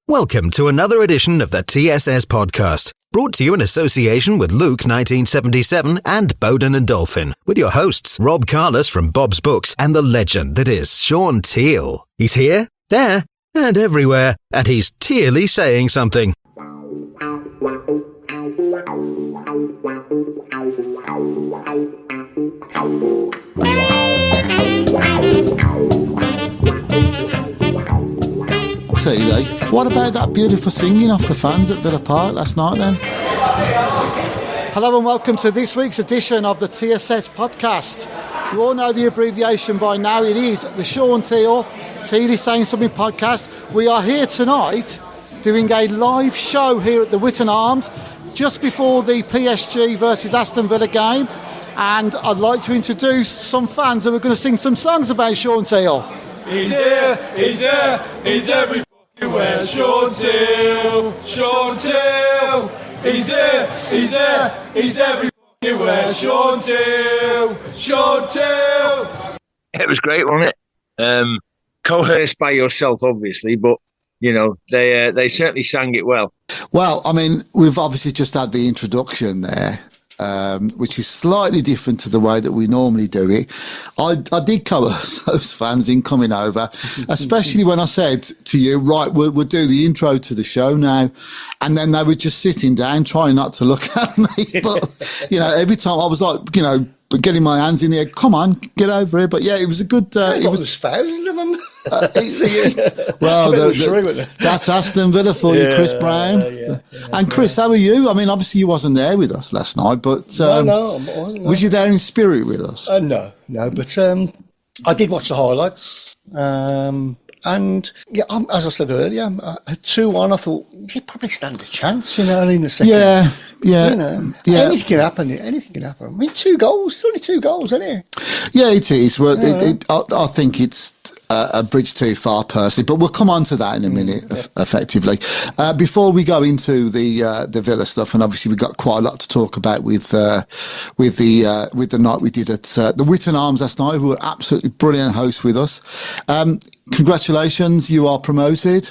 Welcome to another edition of the TSS podcast, brought to you in association with Luke 1977 and Bowden and Dolphin, with your hosts Rob Carless from Bob's Books and the legend that is Shaun Teale. He's here, there, and everywhere, and he's Tealey saying something. Teale, what about that beautiful singing off the fans at Villa Park last night then? Hello and welcome to this week's edition of the TSS podcast. You all know the abbreviation by now. It is the Shaun Teale, Tealey Sayin something podcast. We are here tonight doing a live show here at the Witton Arms just before the PSG versus Aston Villa game, and I'd like to introduce some fans who are going to sing some songs about Shaun Teale. He's here, he's there, he's everywhere. Shaun Teale, Shaun Teale. He's here, he's there, he's everywhere. Shaun Teale, Shaun Teale. It was great, wasn't it? Coerced by yourself, obviously, but you know they certainly sang it well. Well, I mean, we've obviously just had the introduction there, which is slightly different to the way that we normally do it. I did coerce those fans in coming over, especially when I said to you, right, we'll do the intro to the show now. And then they were just sitting down, trying not to look at me. But, you know, every time I was like, you know, getting my hands in the air, come on, get over here. But yeah, it was a good... it was thousands of them. Well, that's Aston Villa for you, Chris Browne. And Chris, how are you? I mean, obviously you wasn't there with us last night, but no, I wasn't. Was you there in spirit with us? No, but I did watch the highlights. And yeah, as I said earlier, at 2-1, I thought you'd probably stand a chance, you know, in the second. Yeah. You know, anything can happen. Anything can happen. I mean, 2 goals, it's only 2 goals, isn't it? Yeah, it is. Well, I think it's a bridge too far, personally, but we'll come on to that in a minute, effectively. Before we go into the Villa stuff, and obviously we've got quite a lot to talk about with the night we did at the Witton Arms last night, who were absolutely brilliant hosts with us. Congratulations, you are promoted.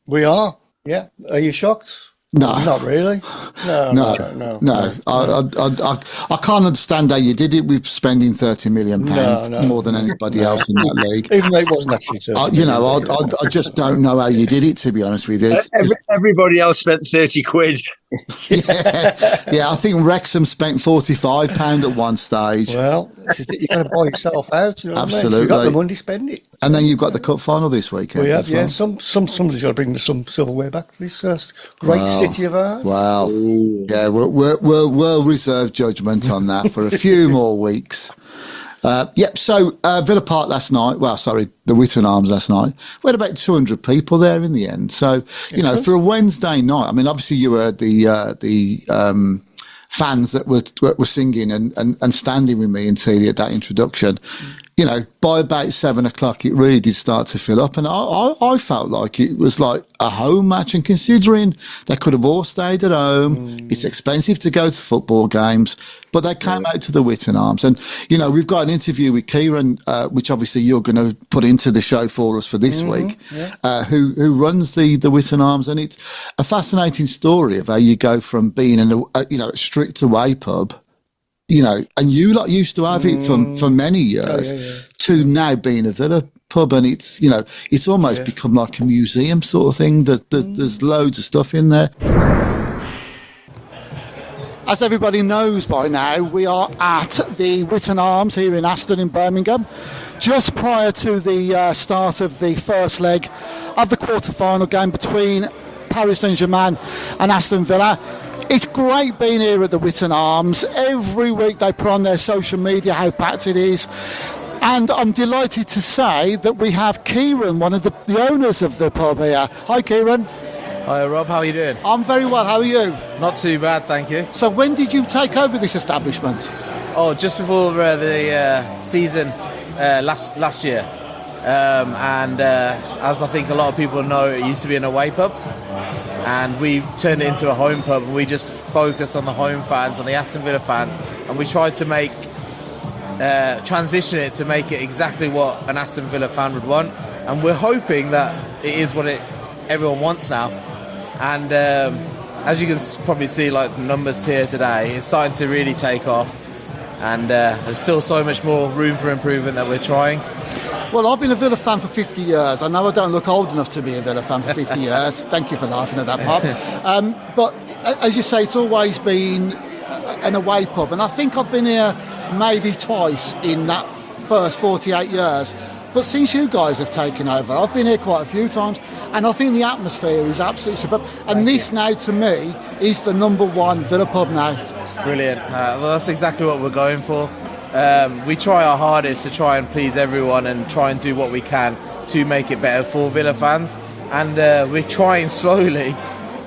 We are. Yeah. Are you shocked? No, not really. No. I can't understand how you did it with spending £30 million more than anybody else in that league. Even though it wasn't actually 30 you know, I just don't know how you did it, to be honest with you. Everybody else spent 30 quid. Yeah, I think Wrexham spent £45 at one stage. Well, you're going to buy yourself out. You know Absolutely. What I mean? If you've got the money, spend it. And then you've got the cup final this weekend. We have, as well. yeah. Somebody's got to bring some silverware back to this great city of ours. Wow. Yeah, we'll reserve judgment on that for a few more weeks. So Villa Park last night, the Witton Arms last night, we had about 200 people there in the end. So, you know, for a Wednesday night, I mean, obviously you were the fans that were singing and standing with me and Teale at that introduction. You know, by about 7 o'clock, it really did start to fill up. And I felt like it was like a home match. And considering they could have all stayed at home, it's expensive to go to football games, but they came out to the Witton Arms. And, you know, we've got an interview with Kieran, which obviously you're going to put into the show for us for this week, who runs the Witton Arms. And it's a fascinating story of how you go from being in a strict away pub, you know, and you lot used to have it for many years, to now being a Villa pub, and it's, you know, it's almost become like a museum sort of thing. There's loads of stuff in there. As everybody knows by now, we are at the Witton Arms here in Aston in Birmingham, just prior to the start of the first leg of the quarter-final game between Paris Saint-Germain and Aston Villa. It's great being here at the Witton Arms. Every week they put on their social media how packed it is. And I'm delighted to say that we have Kieran, one of the owners of the pub here. Hi, Kieran. Hi, Rob. How are you doing? I'm very well. How are you? Not too bad, thank you. So when did you take over this establishment? Oh, just before the season last year. And as I think a lot of people know, it used to be an away pub. And we turned it into a home pub, and we just focused on the home fans, on the Aston Villa fans, and we tried to make transition it to make it exactly what an Aston Villa fan would want. And we're hoping that it is what it everyone wants now. And as you can probably see, like the numbers here today, it's starting to really take off. And there's still so much more room for improvement that we're trying. Well, I've been a Villa fan for 50 years. I know I don't look old enough to be a Villa fan for 50 years. Thank you for laughing at that, Bob. But as you say, it's always been an away pub. And I think I've been here maybe twice in that first 48 years. But since you guys have taken over, I've been here quite a few times. And I think the atmosphere is absolutely superb. And this now, to me, is the number one Villa pub now. Brilliant. Well, that's exactly what we're going for. We try our hardest to try and please everyone and try and do what we can to make it better for Villa fans. And we're trying slowly,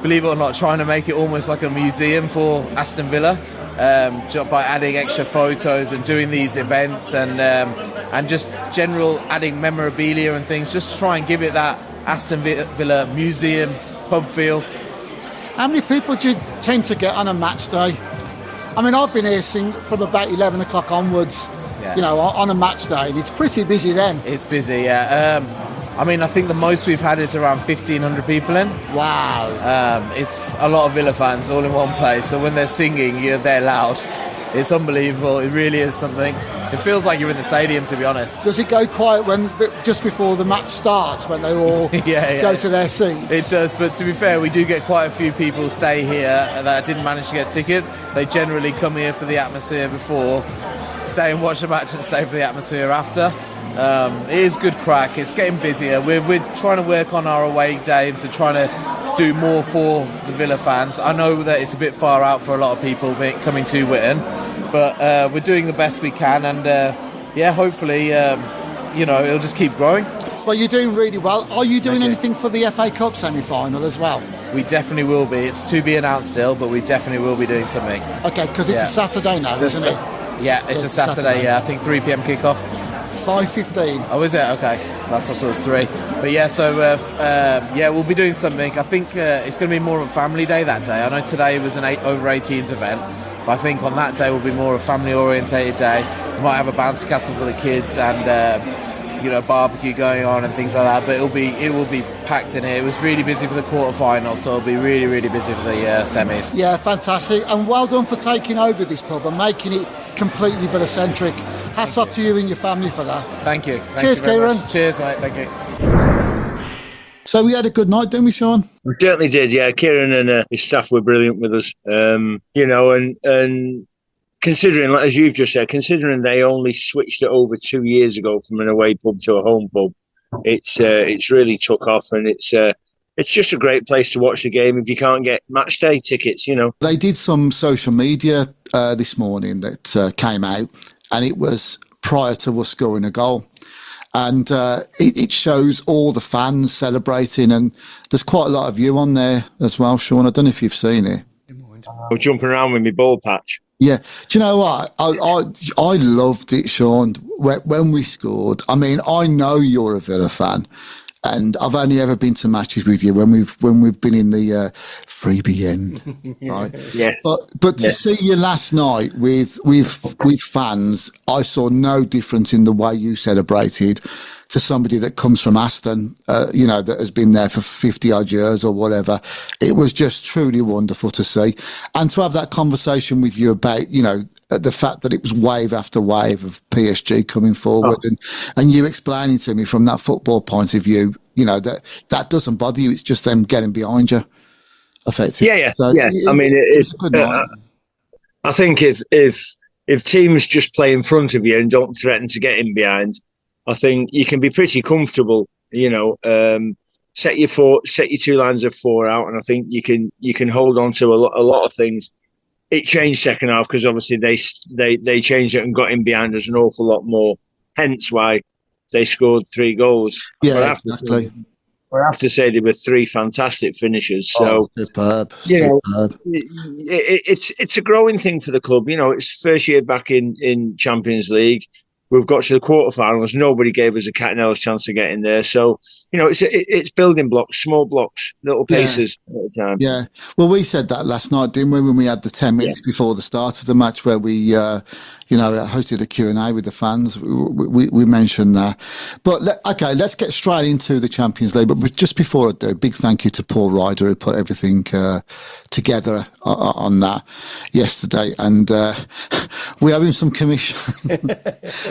believe it or not, trying to make it almost like a museum for Aston Villa, by adding extra photos and doing these events and just general adding memorabilia and things, just to try and give it that Aston Villa museum pub feel. How many people do you tend to get on a match day? I mean, I've been here from about 11 o'clock onwards, Yes. you know, on a match day, and it's pretty busy then. It's busy, yeah. I mean, I think the most we've had is around 1,500 people in. Wow. It's a lot of Villa fans all in one place, so when they're singing, they're loud. It's unbelievable. It really is something. It feels like you're in the stadium, to be honest. Does it go quiet just before the match starts, when they all go to their seats? It does, but to be fair, we do get quite a few people stay here that didn't manage to get tickets. They generally come here for the atmosphere before, stay and watch the match and stay for the atmosphere after. It is good crack. It's getting busier. We're trying to work on our away games and trying to do more for the Villa fans. I know that it's a bit far out for a lot of people coming to Witton, but we're doing the best we can, and hopefully, it'll just keep growing. Well, you're doing really well. Are you doing anything for the FA Cup semi-final as well? We definitely will be. It's to be announced still, but we definitely will be doing something. Okay, because it's a Saturday now, isn't it? Yeah, it's a Saturday. Yeah, I think 3 p.m. kickoff. 5:15. Oh, is it? Okay, that's also it's 3. But yeah, so we'll be doing something. I think it's going to be more of a family day that day. I know today was an over 18s event, but I think on that day will be more a family orientated day. We might have a bouncy castle for the kids and barbecue going on and things like that. But it will be packed in here. It was really busy for the quarterfinal, so it'll be really, really busy for the semis. Yeah, fantastic, and well done for taking over this pub and making it completely Villa-centric. Hats off to you and your family for that. Thank you. Cheers, Kieran. Cheers, mate. Thank you. So we had a good night, didn't we, Shaun? We certainly did, yeah. Kieran and his staff were brilliant with us. And considering, as you've just said, considering they only switched it over 2 years ago from an away pub to a home pub, it's really took off, and it's just a great place to watch the game if you can't get match day tickets, They did some social media this morning that came out, and it was prior to us scoring a goal. And it shows all the fans celebrating, and there's quite a lot of you on there as well, Shaun. I don't know if you've seen it. I'm jumping around with my ball patch. Yeah. Do you know what? I loved it, Shaun, when we scored. I mean, I know you're a Villa fan, and I've only ever been to matches with you when we've been in the freebie end, right? Yes. But to see you last night with fans, I saw no difference in the way you celebrated to somebody that comes from Aston, that has been there for 50 odd years or whatever. It was just truly wonderful to see, and to have that conversation with you about, the fact that it was wave after wave of PSG coming forward, and you explaining to me from that football point of view, that doesn't bother you. It's just them getting behind you, effectively. Yeah. So I mean, it's good night. I think if teams just play in front of you and don't threaten to get in behind, I think you can be pretty comfortable. Set your 2 lines of 4 out, and I think you can hold on to a lot of things. It changed second half because obviously they changed it and got in behind us an awful lot more. Hence why they scored 3 goals. Yeah, exactly. I have to say they were 3 fantastic finishers. So superb. It's a growing thing for the club. It's first year back in Champions League. We've got to the quarterfinals. Nobody gave us a cat and hell's chance to get in there. So, it's building blocks, small blocks, little paces at a time. Yeah. Well, we said that last night, didn't we, when we had the 10 minutes before the start of the match where we, hosted a Q&A with the fans. We mentioned that. But let's get straight into the Champions League. But just before I do, big thank you to Paul Ryder, who put everything together on that yesterday. And we owe him some commission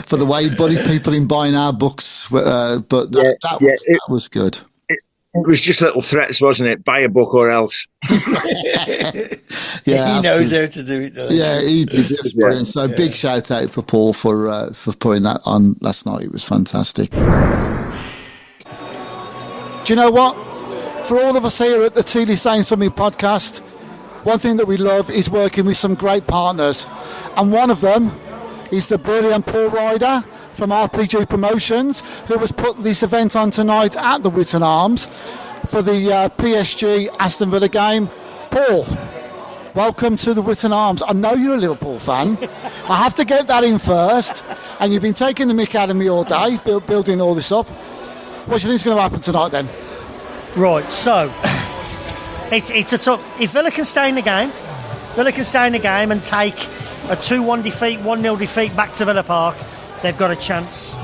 for the way he bullied people in buying our books. But that was good. It was just little threats, wasn't it? Buy a book or else. Yeah, he knows how to do it, doesn't he? Yeah, he did. It was brilliant. So big shout out for Paul for putting that on last night. It was fantastic. Do you know what? For all of us here at the Tealey Sayin Something podcast, one thing that we love is working with some great partners. And one of them is the brilliant Paul Ryder from RPG Promotions, who has put this event on tonight at the Witton Arms for the PSG Aston Villa game. Paul, welcome to the Witton Arms. I know you're a Liverpool fan. I have to get that in first. And you've been taking the mick out of me all day, building all this up. What do you think is going to happen tonight then? Right, so it's a tough. If Villa can stay in the game, and take a 2-1 defeat, 1-0 defeat back to Villa Park, they've got a chance.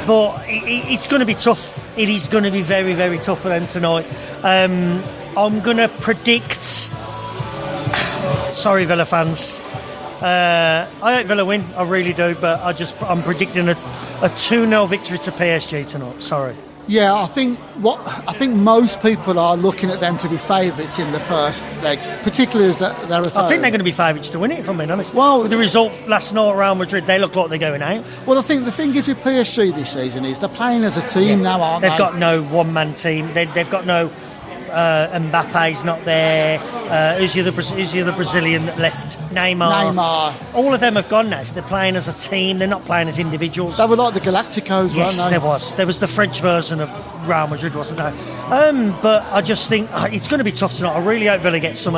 But it's going to be tough. It is going to be very, very tough for them tonight. I'm going to predict... Sorry, Villa fans. I hope Villa win. I really do. But I'm predicting a 2-0 victory to PSG tonight. Sorry. Yeah, I think most people are looking at them to be favourites in the first leg, particularly as they're at home. I think they're going to be favourites to win it, if I'm being honest. Well, with the result last night at Real Madrid, they look like they're going out. Well, I think the thing is with PSG this season is they're playing as a team now, aren't they? They've got no one-man team. They've got no... Mbappe's not there. Who's the other Brazilian that left? Neymar. All of them have gone now. So they're playing as a team. They're not playing as individuals. They were like the Galacticos, yes, weren't they? There was the French version of Real Madrid, wasn't there? But I just think it's going to be tough tonight. I really hope Villa gets some.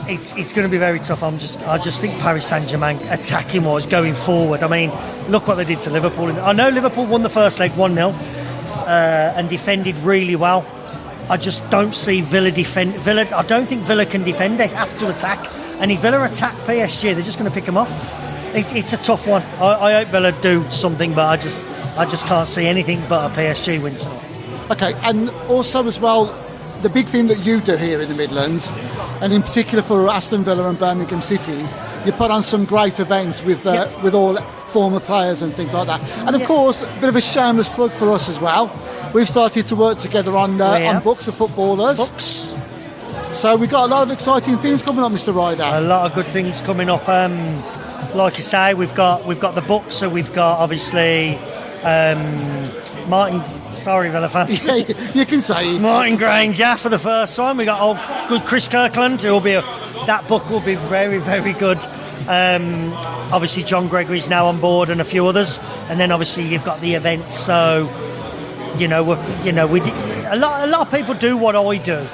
It's going to be very tough. I just think Paris Saint-Germain attacking wise going forward. I mean, look what they did to Liverpool. I know Liverpool won the first leg 1-0 and defended really well. I just don't see Villa defend. I don't think Villa can defend. They have to attack. And if Villa attack PSG, they're just going to pick them off. It's a tough one. I hope Villa do something, but I just can't see anything but a PSG win tonight. Okay, and also as well, the big thing that you do here in the Midlands, and in particular for Aston Villa and Birmingham City, you put on some great events with all former players and things like that. And of course, a bit of a shameless plug for us as well. We've started to work together on books of footballers. Books. So we've got a lot of exciting things coming up, Mr. Ryder. A lot of good things coming up. Like you say, we've got the books. So we've got obviously Martin. Sorry, Villa fans. Yeah, you can say it. Martin Granger for the first one. We got good Chris Kirkland. That book will be very, very good. Obviously, John Gregory's now on board, and a few others. And then obviously you've got the events. So. A lot of people do what I do,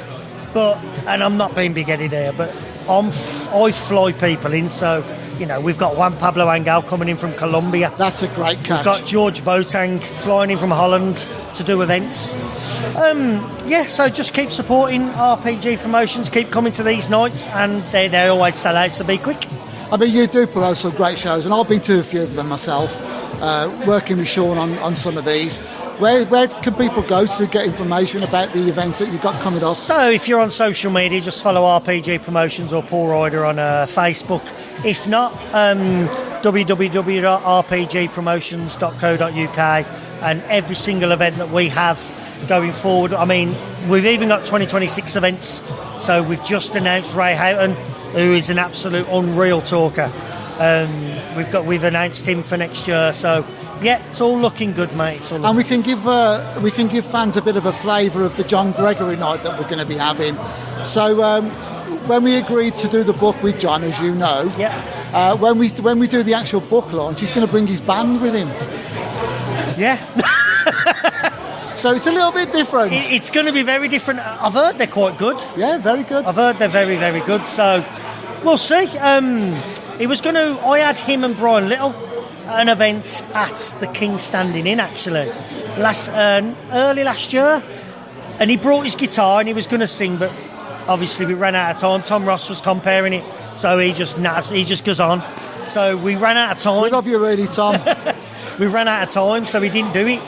and I'm not being big-headed here, but I fly people in. So we've got Juan Pablo Angel coming in from Colombia. That's a great catch. We've got George Boateng flying in from Holland to do events. So just keep supporting RPG Promotions. Keep coming to these nights, and they always sell out. So be quick. I mean, you do put out some great shows, and I've been to a few of them myself. Working with Shaun on some of these. Where can people go to get information about the events that you've got coming up? So if you're on social media, just follow RPG Promotions or Paul Ryder on Facebook. If not, www.rpgpromotions.co.uk, and every single event that we have going forward. I mean, we've even got 2026 events. So we've just announced Ray Houghton, who is an absolute unreal talker. We've announced him for next year, so yeah, it's all looking good, mate. And we can give fans a bit of a flavour of the John Gregory night that we're going to be having. So when we agreed to do the book with John, as you know, when we do the actual book launch, he's going to bring his band with him. Yeah. So it's a little bit different. It's going to be very different. I've heard they're quite good. Yeah, very good. I've heard they're very, very good. So we'll see. I had him and Brian Little an event at the King's Standing Inn actually early last year, and he brought his guitar and he was going to sing, but obviously we ran out of time. Tom Ross was comparing it, so he just goes on. So we ran out of time. We love you really, Tom. We ran out of time, so we didn't do it.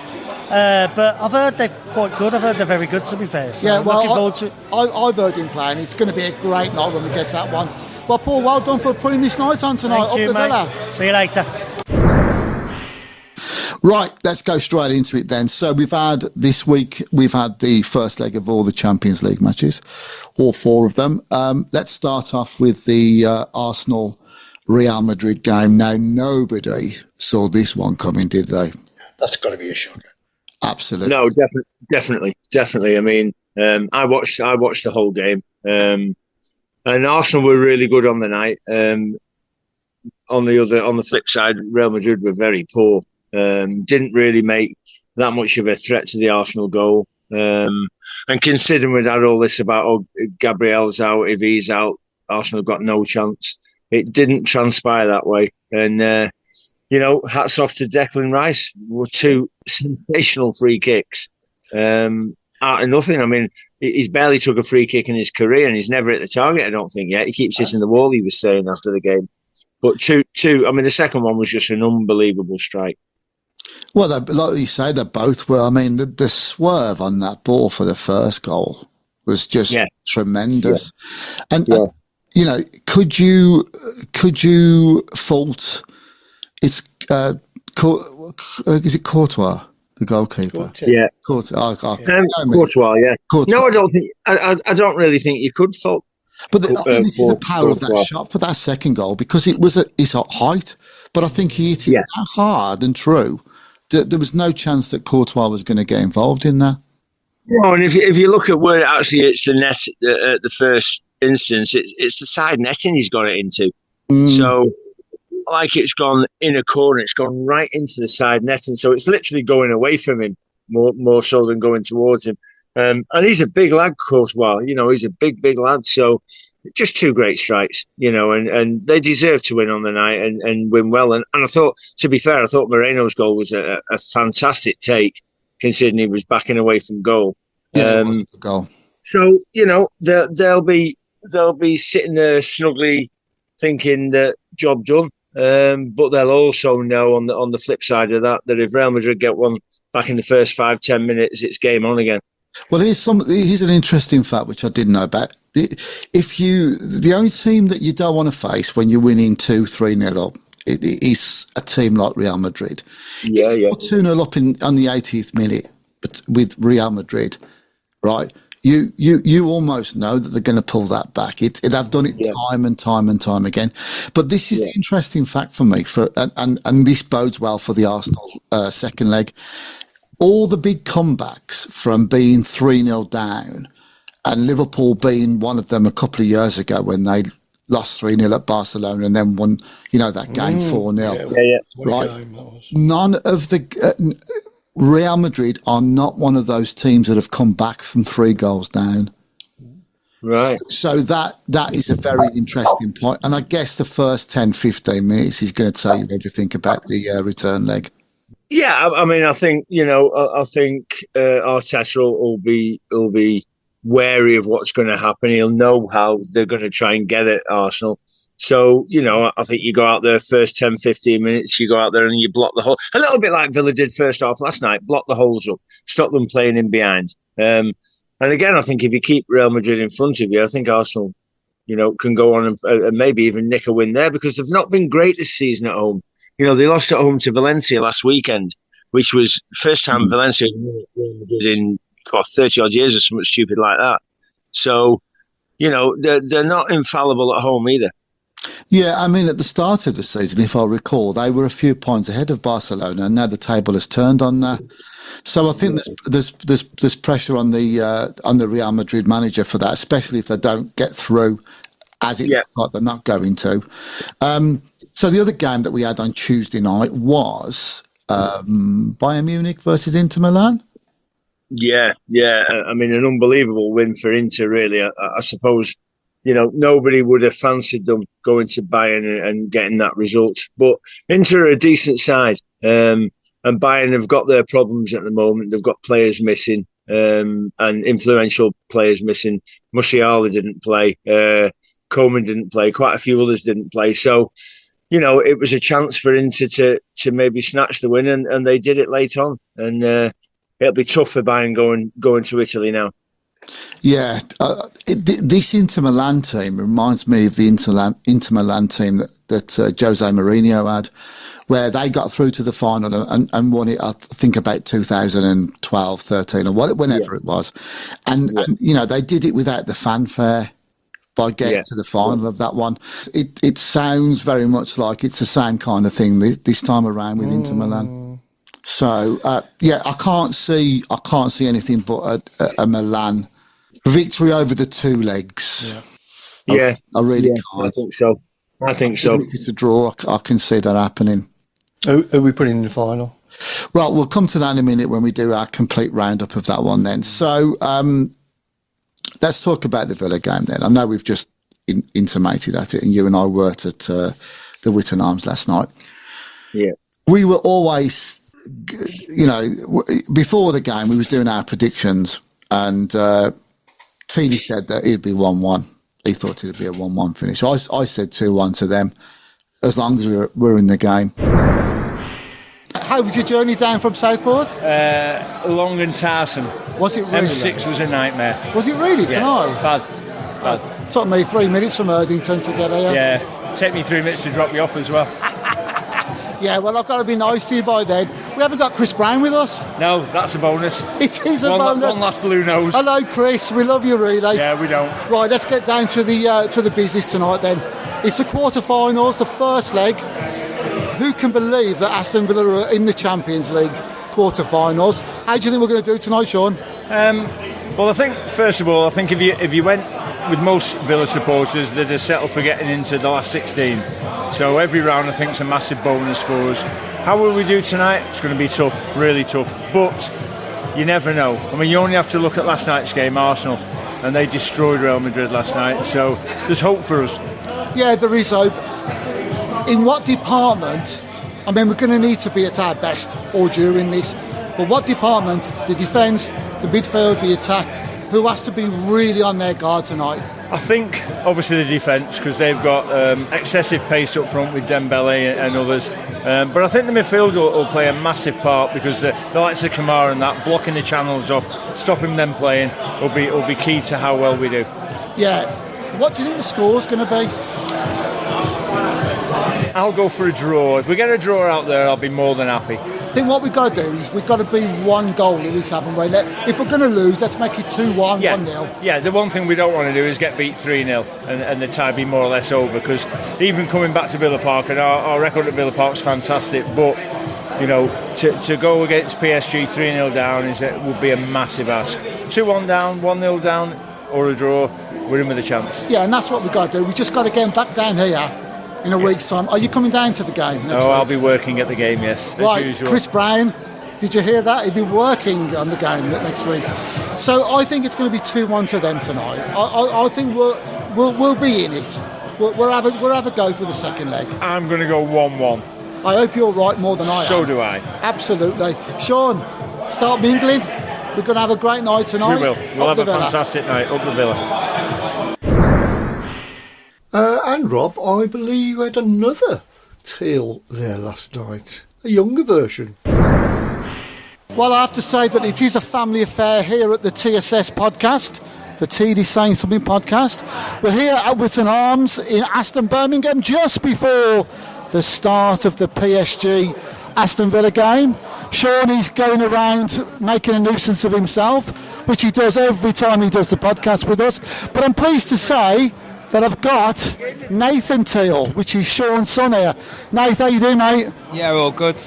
But I've heard they're quite good. I've heard they're very good, to be fair. So Yeah, well, looking forward to it. I've heard him playing. It's going to be a great night when we get to that one. Well, Paul, well done for putting this night on tonight. Thank you, Up the mate. Villa. See you later. Right, let's go straight into it then. So this week we've had the first leg of all the Champions League matches, all 4 of them. Let's start off with the Arsenal Real Madrid game. Now, nobody saw this one coming, did they? That's got to be a shocker. Absolutely. No, definitely. I mean, I watched the whole game, and Arsenal were really good on the night. On the flip side, Real Madrid were very poor. Didn't really make that much of a threat to the Arsenal goal. And considering we'd had all this about, Gabriel's out, if he's out, Arsenal got no chance. It didn't transpire that way. And, hats off to Declan Rice. Were 2 sensational free kicks. Out of nothing. I mean, he's barely took a free kick in his career and he's never hit the target, I don't think, yet. He keeps hitting the wall, he was saying after the game. But two. I mean, the second one was just an unbelievable strike. Well, like you say, they both were. I mean, the swerve on that ball for the first goal was just tremendous. Yeah. And could you fault? It's is it Courtois, the goalkeeper? Yeah, Courtois. Courtois. Yeah. Courtois. No, I don't think. I don't really think you could fault. But I think this is the power of that shot for that second goal, because it's at height, but I think he hit it that hard and true. There was no chance that Courtois was going to get involved in that. No, and if you look at where it actually hits the net at the first instance, it's the side netting he's got it into. So, like, it's gone in a corner, it's gone right into the side netting. So it's literally going away from him more so than going towards him. And he's a big lad, Courtois. He's a big lad. So just 2 great strikes, and they deserve to win on the night and win well. And I thought, to be fair, Moreno's goal was a fantastic take, considering he was backing away from goal. Yeah, it was a goal. So, they'll be sitting there snugly thinking that job done. But they'll also know on the flip side of that if Real Madrid get one back in the first 5-10 minutes, it's game on again. Well, here's an interesting fact which I didn't know about. The only team that you don't want to face when you're winning 2-3-0 up, it is a team like Real Madrid. Yeah, if you're 2-0 up on the 80th minute, but with Real Madrid, right? You almost know that they're going to pull that back. They've done it time and time again. But this is the interesting fact for me, and this bodes well for the Arsenal second leg. All the big comebacks from being 3-0 down, and Liverpool being one of them a couple of years ago when they lost 3-0 at Barcelona and then won, that game 4-0. Right? None of the Real Madrid are not one of those teams that have come back from 3 goals down. Right. So that is a very interesting point. And I guess the first 10-15 minutes is going to tell you everything about the return leg. Yeah, I mean, I think Arteta will be wary of what's going to happen. He'll know how they're going to try and get at Arsenal. So, I think you go out there first 10, 15 minutes, you go out there and you block the hole. A little bit like Villa did first half last night, block the holes up, stop them playing in behind. And again, I think if you keep Real Madrid in front of you, I think Arsenal, can go on and maybe even nick a win there, because they've not been great this season at home. They lost at home to Valencia last weekend, which was first time Valencia did in 30-odd years or something stupid like that. So, they're not infallible at home either. Yeah, I mean, at the start of the season, if I recall, they were a few points ahead of Barcelona, and now the table has turned on that. So I think there's pressure on the Real Madrid manager for that, especially if they don't get through, as it looks like they're not going to. So the other game that we had on Tuesday night was Bayern Munich versus Inter Milan. Yeah. I mean, an unbelievable win for Inter, really. I suppose, nobody would have fancied them going to Bayern and getting that result. But Inter are a decent side. And Bayern have got their problems at the moment. They've got players missing, and influential players missing. Musiala didn't play. Koeman didn't play. Quite a few others didn't play. So, it was a chance for Inter to maybe snatch the win, and they did it late on. And it'll be tough for Bayern going to Italy now. Yeah, this Inter Milan team reminds me of the Inter Milan team that Jose Mourinho had, where they got through to the final and won it, I think, about 2012, 13, or whenever it was. And, they did it without the fanfare by getting to the final of that one. It sounds very much like it's the same kind of thing this time around with Inter Milan. So, I can't see anything but a Milan victory over the two legs. I really can't. I think so. Even if it's a draw, I can see that happening. Who are we putting in the final? Well, we'll come to that in a minute when we do our complete roundup of that one then. So let's talk about the Villa game then. I know we've just intimated at it, and you and I were at the Witton Arms last night. Yeah. We were always, before the game, we was doing our predictions, and Teale said that it'd be 1-1. He thought it'd be a 1-1 finish. I said 2-1 to them, as long as we're in the game. How was your journey down from Southport? Long and tiresome. Was it really? M6 was a nightmare. Was it really tonight? Bad. Took me 3 minutes from Erdington to get here. Yeah, take me 3 minutes to drop you off as well. Yeah, well, I've got to be nice to you by then. We haven't got Chris Browne with us. No, that's a bonus. It is a bonus. One last blue nose. Hello, Chris. We love you, really. Yeah, we don't. Right, let's get down to the business tonight then. It's the quarter-finals, the first leg. Who can believe that Aston Villa are in the Champions League quarter-finals? How do you think we're going to do tonight, Shaun? Well, I think, first of all, if you went with most Villa supporters, they'd have settled for getting into the last 16. So every round, I think, is a massive bonus for us. How will we do tonight? It's going to be tough, really tough. But you never know. I mean, you only have to look at last night's game, Arsenal, and they destroyed Real Madrid last night. So there's hope for us. Yeah, there is hope. In what department? I mean, we're going to need to be at our best all during this. But what department? The defence, the midfield, the attack? Who has to be really on their guard tonight? I think, obviously, the defence, because they've got excessive pace up front with Dembele and others. But I think the midfield will play a massive part, because the likes of Kamara and that, blocking the channels off, stopping them playing, will be key to how well we do. Yeah. What do you think the score's going to be? I'll go for a draw. If we get a draw out there, I'll be more than happy. I think what we've got to do is we've got to be one goal at least, haven't we? If we're going to lose, let's make it 2-1, 1-0. Yeah, the one thing we don't want to do is get beat 3-0 and the tie be more or less over, because even coming back to Villa Park, and our record at Villa Park's fantastic, but to go against PSG 3-0 down would be a massive ask. 2-1 down, 1-0 down, or a draw, we're in with a chance. Yeah, and that's what we've got to do. We've just got to get back down here in a week's time. Are you coming down to the game next week? I'll be working at the game, yes. Right, as usual. Chris Browne, did you hear that? He'll be working on the game next week. So I think it's going to be 2-1 to them tonight. I think we'll be in it. We'll have a go for the second leg. I'm going to go 1-1. I hope you're right more than I am. So do I. Absolutely. Shaun, start mingling. We're going to have a great night tonight. We will. We'll have a fantastic night up the Villa. And Rob, I believe you had another Teale there last night, a younger version. Well, I have to say that it is a family affair here at the TSS podcast, the Tealey Sayin Something podcast. We're here at Witton Arms in Aston, Birmingham, just before the start of the PSG Aston Villa game. Shaun is going around making a nuisance of himself, which he does every time he does the podcast with us. But I'm pleased to say that I've got Nathan Teale, which is Shaun's son here. Nathan, how you doing, mate? Yeah, all good.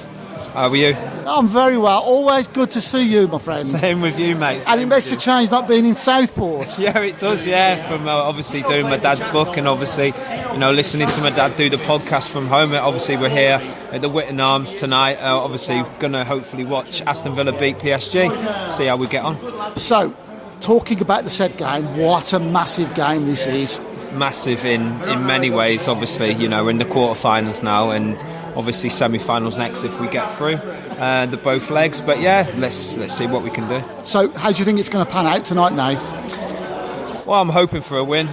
How are you? I'm very well. Always good to see you, my friend. Same with you, mate. And it makes a change not being in Southport. Yeah, it does, yeah. From obviously doing my dad's book and obviously, listening to my dad do the podcast from home. Obviously, we're here at the Witton Arms tonight. Obviously, going to hopefully watch Aston Villa beat PSG, see how we get on. So, talking about the said game, what a massive game this is. Massive in many ways, obviously, in the quarterfinals now, and obviously semi-finals next if we get through the both legs. But yeah, let's see what we can do. So how do you think it's going to pan out tonight, Nath? Well, I'm hoping for a win,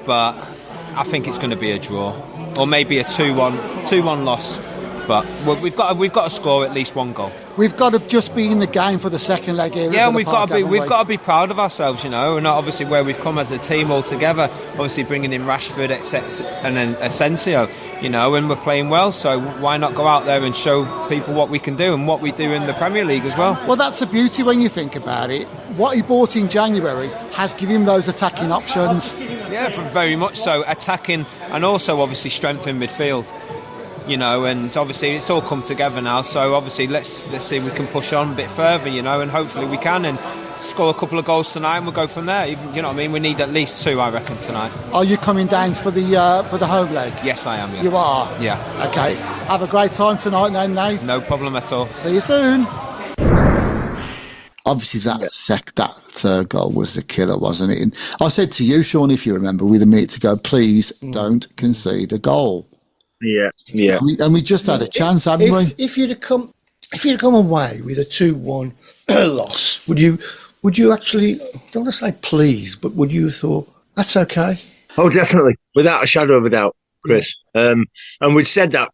but I think it's going to be a draw, or maybe a 2-1 loss. But we've got to score at least one goal. We've got to just be in the game for the second leg here. Yeah, and we've got to be proud of ourselves, and obviously where we've come as a team all together. Obviously bringing in Rashford, and then Asensio, and we're playing well. So why not go out there and show people what we can do and what we do in the Premier League as well? Well, that's the beauty when you think about it. What he bought in January has given him those attacking options. Yeah, very much so. Attacking and also obviously strength in midfield. And obviously it's all come together now. So obviously let's see if we can push on a bit further, and hopefully we can and score a couple of goals tonight, and we'll go from there. You know what I mean? We need at least 2, I reckon, tonight. Are you coming down for the home leg? Yes, I am. Yeah. You are. Yeah. Okay. Have a great time tonight, then, Nate. No problem at all. See you soon. Obviously, that third goal was the killer, wasn't it? And I said to you, Shaun, if you remember, with a minute to go, please don't concede a goal. Yeah. And we just had a chance, hadn't we? If you'd have come away with a 2-1 loss, would you actually, I don't want to say please, but would you have thought that's okay? Oh, definitely, without a shadow of a doubt, Chris. And we'd said that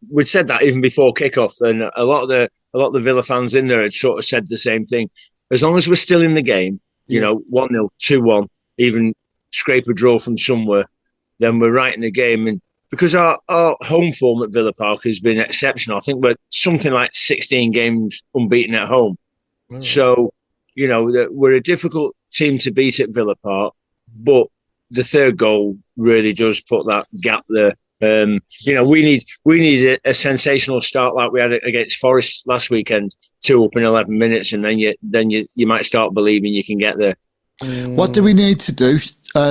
even before kickoff, and a lot of the Villa fans in there had sort of said the same thing. As long as we're still in the game, 1-0, 2-1, even scrape a draw from somewhere, then we're right in the game. And because our home form at Villa Park has been exceptional. I think we're something like 16 games unbeaten at home. Mm. So, we're a difficult team to beat at Villa Park, but the third goal really does put that gap there. We need a sensational start like we had against Forest last weekend, 2 up in 11 minutes, and then you might start believing you can get there. What do we need to do,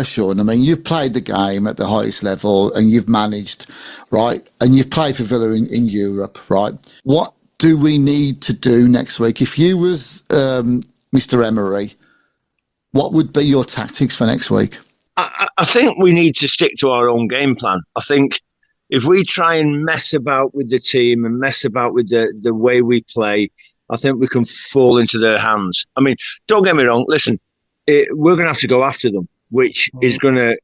Shaun? I mean, you've played the game at the highest level and you've managed, right? And you've played for Villa in Europe, right? What do we need to do next week? If you was Mr. Emery, what would be your tactics for next week? I think we need to stick to our own game plan. I think if we try and mess about with the team and mess about with the way we play, I think we can fall into their hands. I mean, don't get me wrong. Listen, we're going to have to go after them, which is going to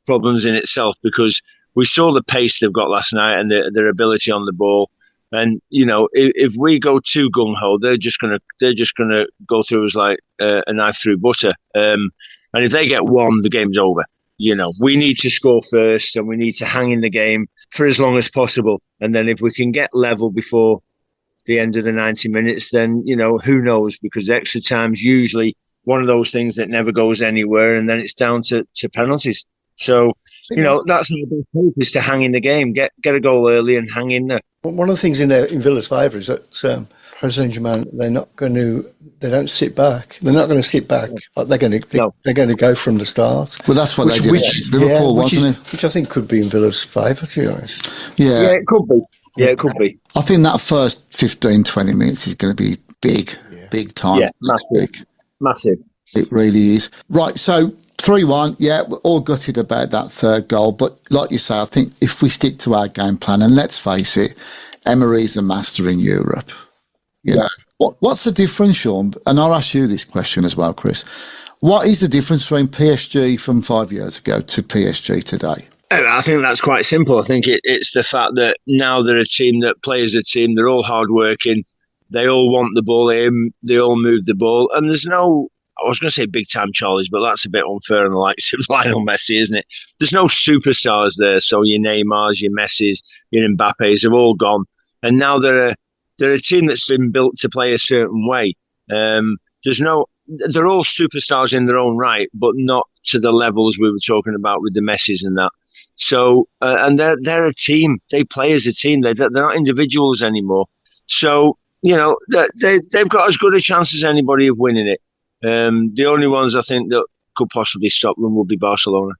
problems in itself, because we saw the pace they've got last night and their ability on the ball. And if we go too gung ho, they're just gonna go through us like a knife through butter. And if they get one, the game's over. We need to score first, and we need to hang in the game for as long as possible. And then if we can get level before the end of the 90 minutes, then who knows? Because extra time's usually one of those things that never goes anywhere, and then it's down to penalties. So, that's the best hope, is to hang in the game, get a goal early and hang in there. One of the things in Villa's favour is that Paris Saint-Germain, they don't sit back. They're not going to sit back. They're going to go from the start. Well, that's what they did against Liverpool, wasn't it? Which I think could be in Villa's favour, to be honest. Yeah, it could be. Yeah, it could be. I think that first 15, 20 minutes is going to be big time. Yeah, massive. It really is. Right, so 3-1, we're all gutted about that third goal. But like you say, I think if we stick to our game plan, and let's face it, Emery's the master in Europe. What's the difference, Shaun? And I'll ask you this question as well, Chris. What is the difference between PSG from 5 years ago to PSG today? I think that's quite simple. I think it's the fact that now they're a team that play as a team. They're all hardworking. They all want the ball in. They all move the ball. And there's no, I was going to say big-time Charlies, but that's a bit unfair on the likes of Lionel Messi, isn't it? There's no superstars there. So your Neymars, your Messis, your Mbappes have all gone. And now they're a team that's been built to play a certain way. They're all superstars in their own right, but not to the levels we were talking about with the Messis and that. So, and they're a team. They play as a team. They're not individuals anymore. So, they've got as good a chance as anybody of winning it. The only ones I think that could possibly stop them will be Barcelona.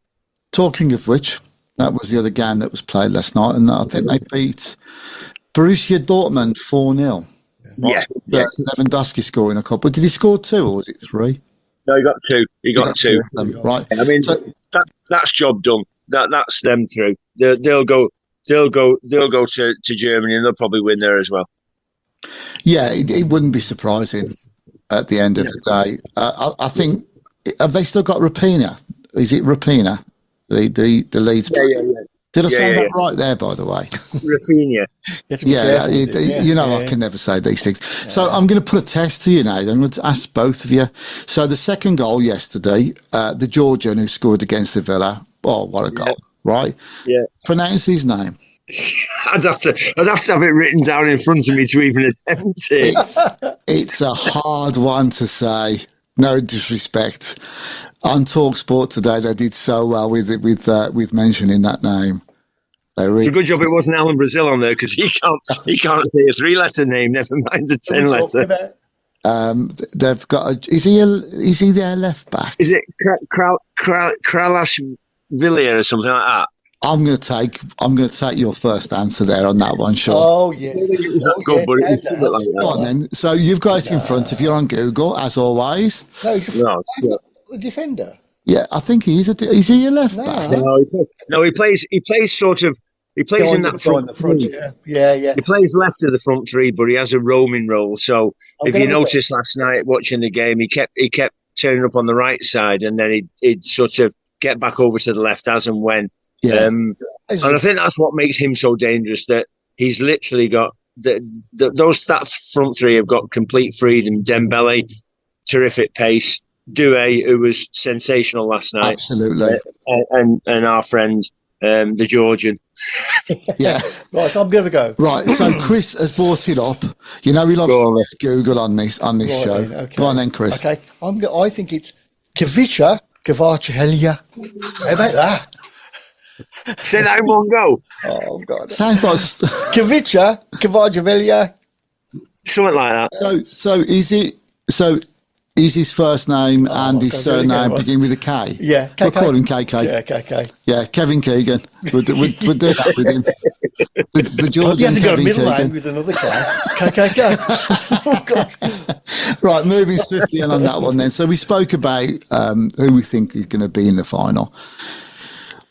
Talking of which, that was the other game that was played last night, and I think they beat Borussia Dortmund 4-0. Yeah. Lewandowski scoring a couple. Did he score 2 or was it 3? No, he got 2. He got 2. Right. I mean, that's job done. That's them through. They'll go to Germany, and they'll probably win there as well. Yeah, it wouldn't be surprising at the end of the day. I think, have they still got Rapina? Is it Rapina? The Leeds? Did I say that yeah. right there, by the way? Rafinha. I can never say these things. So I'm going to put a test to you now. I'm going to ask both of you. So the second goal yesterday, the Georgian who scored against the Villa. Oh, what a goal, right? Yeah. Pronounce his name. I'd have to have it written down in front of me to even attempt it. It's a hard one to say. No disrespect. On TalkSport today, they did so well with mentioning that name. It's a good job it wasn't Alan Brazil on there because he can't say a 3-letter name. Never mind a 10-letter. They've got. Is he their left back? Is it Carless or something like that? I'm going to take your first answer there on that one, Shaun. Oh yeah. Good, but it's a bit like that. Go on then. So you've got it in front of you on Google as always. No, he's a defender. Yeah, I think he is. Is he a left back? No, he plays in that front three. Yeah. He plays left of the front three, but he has a roaming role. So if you noticed last night watching the game, he kept turning up on the right side, and then he'd sort of get back over to the left as and when. Yeah. And I think that's what makes him so dangerous. That he's literally got that front three have got complete freedom. Dembele, terrific pace. Doué, who was sensational last night. Absolutely. And our friend, the Georgian. Yeah. Right, so I'm going to go. Right, so Chris has brought it up. You know, he loves Google on this show. Then, okay. Go on then, Chris. Okay, I think it's Kvaratskhelia. How about that? Say that in one go. Oh, God. Sounds like... Kvaratskhelia. Something like that. So is it... So... Is his first name and his surname begin with a K? Yeah, KK. We'll call him KK. Yeah, KK. Yeah, Kevin Keegan. We'll do that with him. The Georgian he hasn't got a middle Keegan. name with another K. KKK. Oh, God. Right, moving swiftly on that one then. So we spoke about who we think is going to be in the final.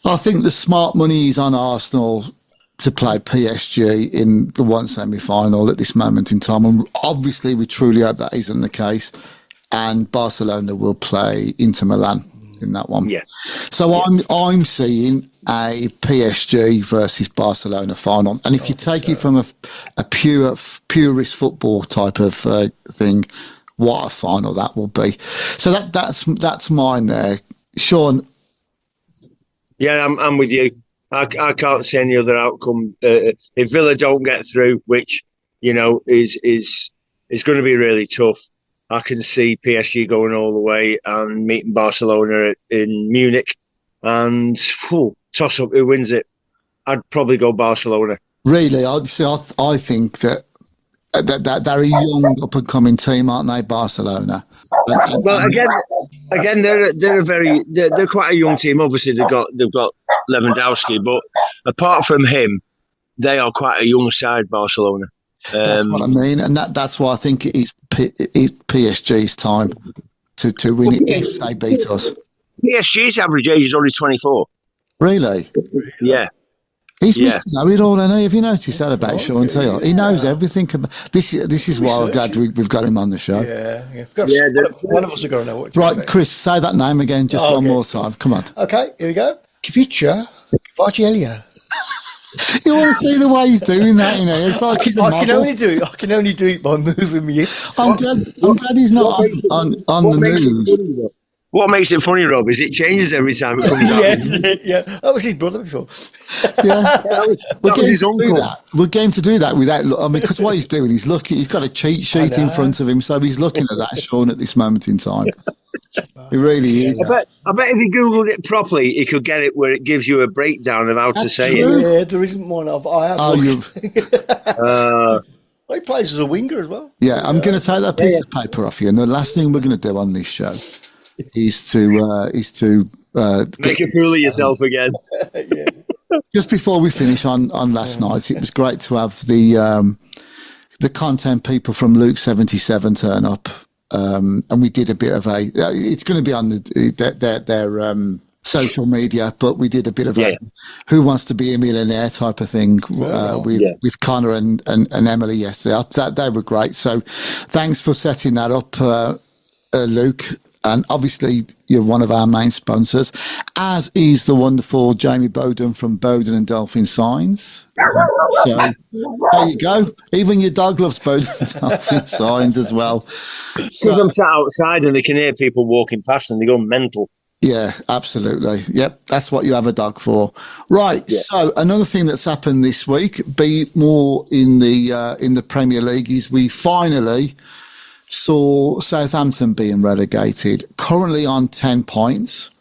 I think the smart money is on Arsenal to play PSG in the one semi-final at this moment in time. And obviously, we truly hope that isn't the case. And Barcelona will play Inter Milan in that one. Yeah. So I'm seeing a PSG versus Barcelona final. And if you take it from a purist football type of thing, what a final that will be. So that's mine there. Shaun. Yeah, I'm with you. I can't see any other outcome. If Villa don't get through, which, you know, is going to be really tough, I can see PSG going all the way and meeting Barcelona in Munich and toss up who wins it. I'd probably go Barcelona. Really? I think that they're a young up-and-coming team, aren't they, Barcelona? Well, again, they're quite a young team. Obviously, they've got Lewandowski, but apart from him, they are quite a young side, Barcelona. That's what I mean, and that's why I think it is PSG's time to win it if they beat us. PSG's average age is only 24. Really? Yeah. He's missing it all, I know. Have you noticed that about Shaun Teale? He knows everything about this is why I'm glad we've got him on the show. Yeah. One of us are going to know what. Right, Chris, say that name again just one more time. Come on. Okay, here we go. Kvaratskhelia. You want to see the way he's doing that, you know? It's like he's a model. I can only do it by moving my hips. I'm glad he's not on the news. What makes it funny, Rob, is it changes every time it comes out. Yes, yeah. That was his brother before. Yeah, that was his uncle. We're game to do that without. I mean, because what he's doing, he's looking. He's got a cheat sheet in front of him, so he's looking at that, Shaun, at this moment in time. He really is. I bet if he googled it properly, he could get it where it gives you a breakdown of how to say it. Yeah, there isn't one of. I have. He plays as a winger as well. Yeah, I'm going to take that piece of paper off you, and the last thing we're going to do on this show is to make a fool of yourself again. Yeah. Just before we finish on last night, it was great to have the content people from Luke 77 turn up, and we did a bit of it's going to be on their social media, but we did a bit of a Who Wants to Be a Millionaire type of thing with Connor and Emily yesterday. They were great. So thanks for setting that up, Luke. And obviously, you're one of our main sponsors, as is the wonderful Jamie Bowden from Bowden and Dolphin Signs. So there you go. Even your dog loves Bowden and Dolphin Signs as well. Because I'm sat outside and they can hear people walking past and they go mental. Yeah, absolutely. Yep, that's what you have a dog for. Right. Yeah. So another thing that's happened this week, be more in the Premier League, is we finally saw Southampton being relegated, currently on 10 points.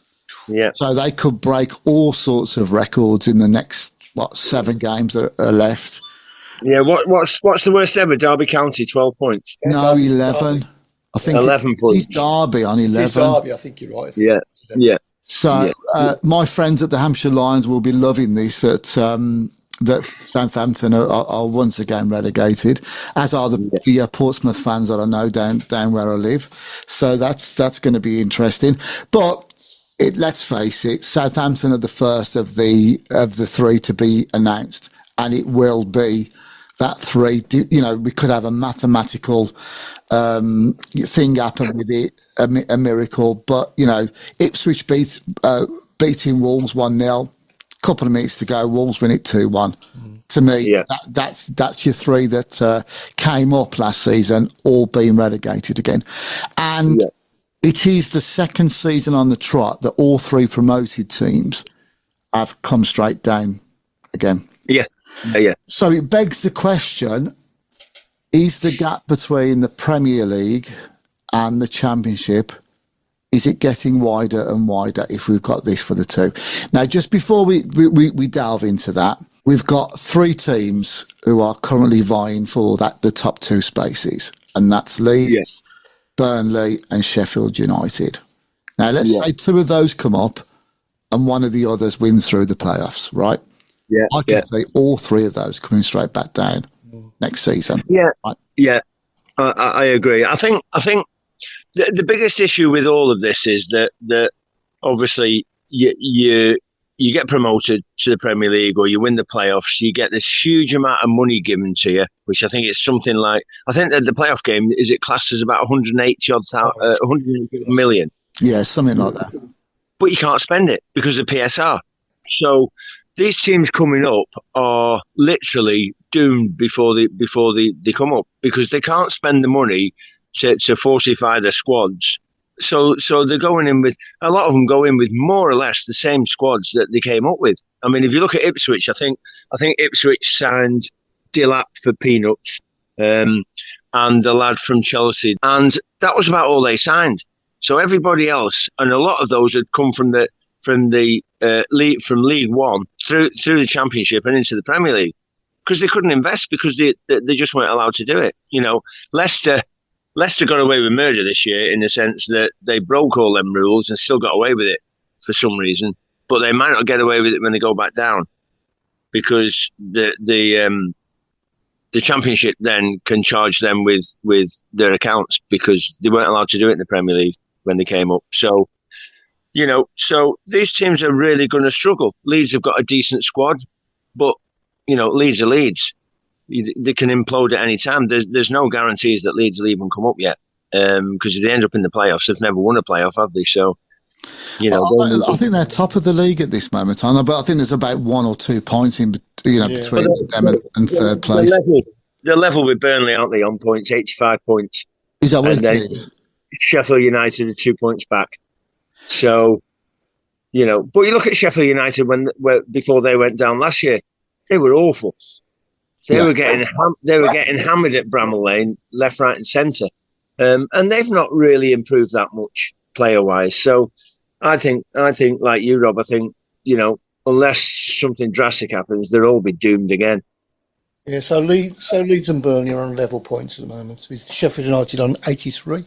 Yeah. So they could break all sorts of records in the next, 7 games that are left. Yeah, what's the worst ever? Derby County, 12 points. No, 11. I think 11 points. It's Derby on 11. It's Derby, I think you're right. Yeah, yeah. So my friends at the Hampshire Lions will be loving this, that Southampton are once again relegated, as are the Portsmouth fans that I know down where I live. So that's going to be interesting. But let's face it, Southampton are the first of the 3 to be announced, and it will be that 3. We could have a mathematical thing happen with it, a miracle. But Ipswich beating Wolves 1-0. Couple of minutes to go, Wolves win it 2-1. To me, that's your 3 that came up last season, all being relegated again. And it is the second season on the trot that all 3 promoted teams have come straight down again. Yeah. Yeah. So it begs the question, is the gap between the Premier League and the Championship, is it getting wider and wider if we've got this for the 2? Now, just before we delve into that, we've got 3 teams who are currently vying for the top 2 spaces, and that's Leeds, Burnley and Sheffield United. Now, let's say 2 of those come up and one of the others wins through the playoffs, right? Yeah, I can see all 3 of those coming straight back down next season. Yeah, right? Yeah, I agree. I think the biggest issue with all of this is that obviously you get promoted to the Premier League or you win the playoffs, you get this huge amount of money given to you, which I think it's something like, I think that the playoff game, is it classed as about 180 million? Yeah, something like that. But you can't spend it because of PSR. So these teams coming up are literally doomed before they come up, because they can't spend the money to fortify their squads. So they're going in with, a lot of them go in with more or less the same squads that they came up with. I mean, if you look at Ipswich, I think Ipswich signed Dilap for peanuts, and the lad from Chelsea, and that was about all they signed. So everybody else, and a lot of those had come from League One through the Championship and into the Premier League, because they couldn't invest, because they just weren't allowed to do it. Leicester got away with murder this year, in the sense that they broke all them rules and still got away with it for some reason. But they might not get away with it when they go back down, because the Championship then can charge them with their accounts, because they weren't allowed to do it in the Premier League when they came up. So these teams are really going to struggle. Leeds have got a decent squad, but Leeds are Leeds. They can implode at any time. There's no guarantees that Leeds will even come up yet, because if they end up in the playoffs, they've never won a playoff, have they? So, I think they're top of the league at this moment, but I think there's about 1 or 2 points in between them and third place. They're level with Burnley, aren't they? On points, 85 points. Is that what it is? Sheffield United are 2 points back. So, but you look at Sheffield United before they went down last year, they were awful. They were getting hammered at Bramall Lane, left, right, and centre, and they've not really improved that much player-wise. So, I think like you, Rob. I think unless something drastic happens, they'll all be doomed again. Yeah. So Leeds and Burnley are on level points at the moment, with Sheffield United on 83.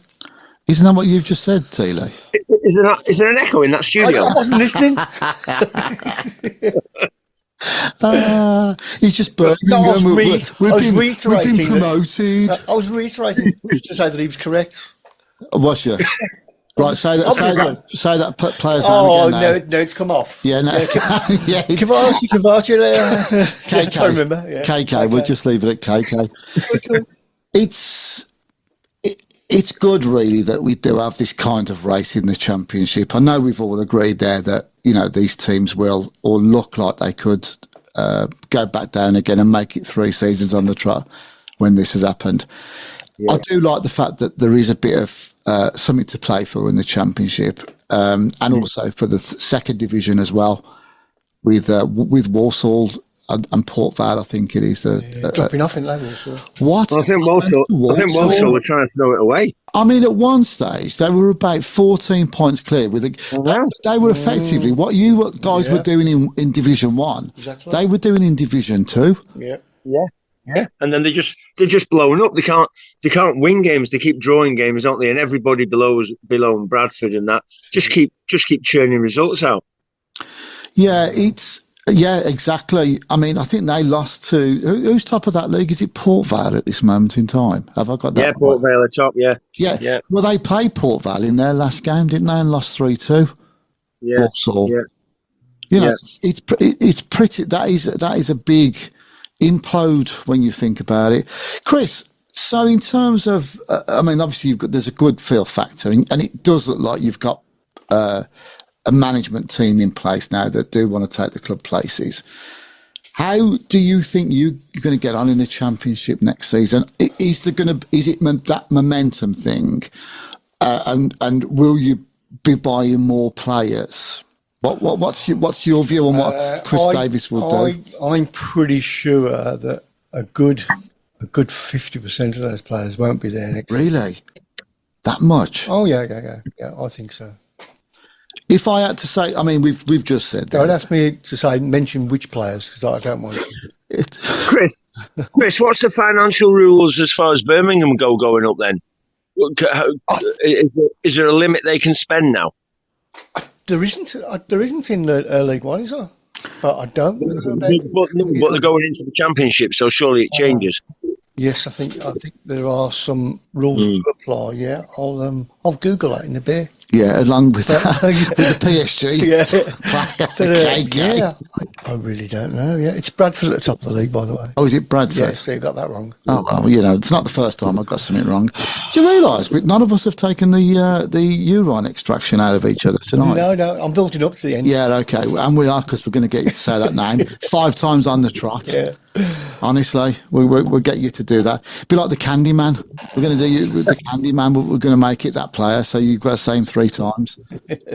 Isn't that what you've just said, Teale? Is there an echo in that studio? I wasn't listening. He's just Birmingham. We've been promoted. I was reiterating to say that he was correct. Was you? Right, say that player's name again. Now. No, it's come off. Yeah, no. Kvaratskhelia. KK. I remember. Yeah. KK. We'll just leave it at KK. it's good, really, that we do have this kind of race in the Championship. I know we've all agreed there that, these teams will or look like they could go back down again and make it 3 seasons on the trot when this has happened. Yeah. I do like the fact that there is a bit of something to play for in the Championship, and also for the second division as well, with Walsall and Port Vale, I think it is. Dropping off in Walsall. What? Well, I think Walsall were trying to throw it away. I mean, at one stage, they were about 14 points clear. They were effectively what you guys were doing in Division 1. Exactly. They were doing in Division 2. Yeah. And then they're just blowing up. They can't win games. They keep drawing games, don't they? And everybody below Bradford and that just keep churning results out. Yeah, exactly. I mean, I think they lost to who's top of that league? Is it Port Vale at this moment in time? Have I got that? Yeah, Port Vale are top. Yeah. Well, they played Port Vale in their last game, didn't they? And lost 3-2. Yeah. Walsall. Yeah. It's pretty. That is a big implode when you think about it, Chris. So in terms of, I mean, obviously there's a good feel factor, and it does look like you've got a management team in place now that do want to take the club places. How do you think you're going to get on in the Championship next season? Is it that momentum thing, and will you be buying more players? What's your view on what Chris Davis will do? I'm pretty sure that a good 50% of those players won't be there next season. Really? That much? Oh yeah, I think so. If I had to say, I mean, we've just said that. Don't ask me to mention which players, because I don't want to. Chris, what's the financial rules as far as Birmingham going up then? Is there a limit they can spend now? There isn't in the League One, is there? But I don't know about but they're going into the Championship, so surely it changes. Yes, I think there are some rules to apply. Yeah, I'll Google that in a bit. Yeah, along with with the PSG. I really don't know. Yeah, it's Bradford at the top of the league, by the way. Oh, is it Bradford? Yes, so you got that wrong. Oh well, it's not the first time I've got something wrong. Do you realise none of us have taken the urine extraction out of each other tonight? No, I'm building up to the end. Yeah, okay, and we are, because we're going to get you to say that name 5 times on the trot. Yeah. Honestly, we'll get you to do that. Be like the Candyman. We're going to do you with the Candyman, but we're going to make it that player. So you've got to say him 3 times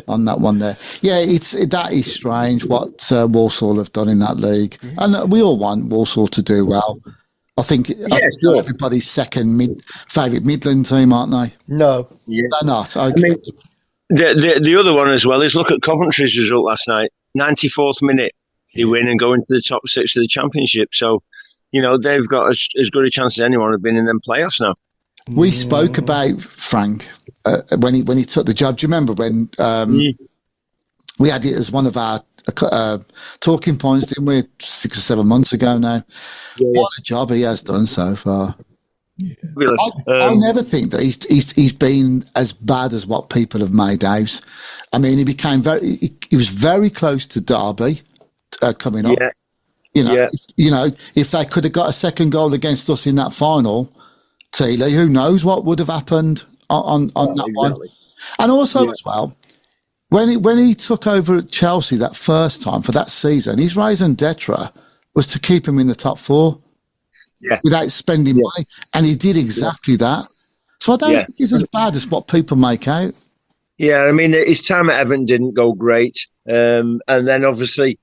on that one there. Yeah, that is strange what Walsall have done in that league, and we all want Walsall to do well. I think everybody's second favourite Midland team, aren't they? No, they're not. Okay. I mean, the other one as well is look at Coventry's result last night. 94th minute. They win and go into the top 6 of the Championship. So, they've got as good a chance as anyone have been in them playoffs now. We spoke about Frank when he took the job. Do you remember when we had it as one of our talking points, didn't we? 6 or 7 months ago now. Yeah. What a job he has done so far. Yeah. I never think that he's been as bad as what people have made out. I mean, he was very close to Derby. Coming up, if they could have got a second goal against us in that final, Teale, who knows what would have happened on that one. And also as well, when he took over at Chelsea that first time for that season, his raison d'etre was to keep him in the top 4 without spending money, and he did exactly that. So I don't think he's as bad as what people make out. Yeah, I mean, his time at Everton didn't go great, and then obviously.